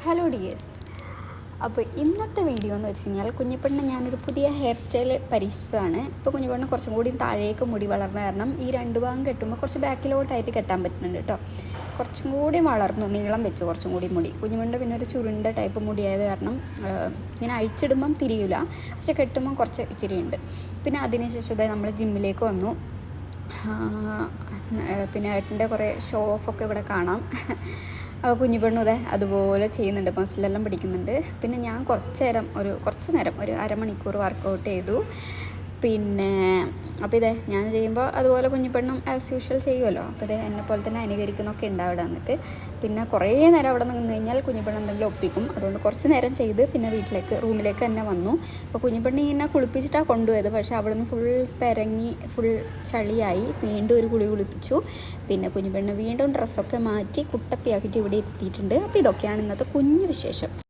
Hello dears. അപ്പോൾ ഇന്നത്തെ video എന്ന് വെച്ച് കഴിഞ്ഞാൽ കുഞ്ഞിപ്പെണ്ണിന് ഞാനൊരു പുതിയ ഹെയർ സ്റ്റൈൽ പരീക്ഷിച്ചതാണ്. ഇപ്പോൾ കുഞ്ഞിപ്പെണ്ണ് കുറച്ചും കൂടി താഴേക്ക് മുടി വളർന്ന കാരണം ഈ രണ്ട് ഭാഗം കെട്ടുമ്പോൾ കുറച്ച് ബാക്കിലോട്ടായിട്ട് കെട്ടാൻ പറ്റുന്നുണ്ട് കേട്ടോ. കുറച്ചും കൂടി വളർന്നു, നീളം വെച്ചു കുറച്ചും കൂടി മുടി. കുഞ്ഞിപ്പെണ്ണിൻ്റെ പിന്നെ ഒരു ചുരുണ്ട ടൈപ്പ് മുടിയായത് കാരണം ഇങ്ങനെ അഴിച്ചിടുമ്പം തിരിയില്ല, പക്ഷെ കെട്ടുമ്പം കുറച്ച് ഇച്ചിരി ഉണ്ട്. പിന്നെ അതിനുശേഷം നമ്മൾ ജിമ്മിലേക്ക് വന്നു. പിന്നെ ഏട്ടൻ്റെ കുറേ ഷോ ഓഫൊക്കെ ഇവിടെ കാണാം. അപ്പോൾ കുഞ്ഞിപ്പെണ്ണും ഇതേ അതുപോലെ ചെയ്യുന്നുണ്ട്, മസിലെല്ലാം പിടിക്കുന്നുണ്ട്. പിന്നെ ഞാൻ കുറച്ച് നേരം ഒരു അരമണിക്കൂർ വർക്കൗട്ട് ചെയ്തു. പിന്നെ അപ്പോൾ ഇതേ ഞാൻ ചെയ്യുമ്പോൾ അതുപോലെ കുഞ്ഞിപ്പെണ്ണും ആസ് യൂഷ്വൽ ചെയ്യുമല്ലോ. അപ്പോൾ ഇതേ എന്നെപ്പോലെ തന്നെ അനുകരിക്കുന്നൊക്കെ ഉണ്ട് അവിടെ വന്നിട്ട്. പിന്നെ കുറേ നേരം അവിടെ നിന്ന് കഴിഞ്ഞാൽ കുഞ്ഞിപ്പെണ്ണ് എന്തെങ്കിലും ഒപ്പിക്കും. അതുകൊണ്ട് കുറച്ച് നേരം ചെയ്ത് പിന്നെ റൂമിലേക്ക് തന്നെ വന്നു. അപ്പോൾ കുഞ്ഞിപ്പെണ്ണി എന്നെ കുളിപ്പിച്ചിട്ടാണ് കൊണ്ടുപോയത്, പക്ഷേ അവിടെ നിന്ന് ഫുൾ പെരങ്ങി ഫുൾ ചളിയായി. വീണ്ടും ഒരു കുളിപ്പിച്ചു. പിന്നെ കുഞ്ഞിപ്പെണ്ണ് വീണ്ടും ഡ്രസ്സൊക്കെ മാറ്റി കുട്ടപ്പിയാക്കിയിട്ട് ഇവിടെ എത്തിയിട്ടുണ്ട്. അപ്പോൾ ഇതൊക്കെയാണ് ഇന്നത്തെ കുഞ്ഞു വിശേഷം.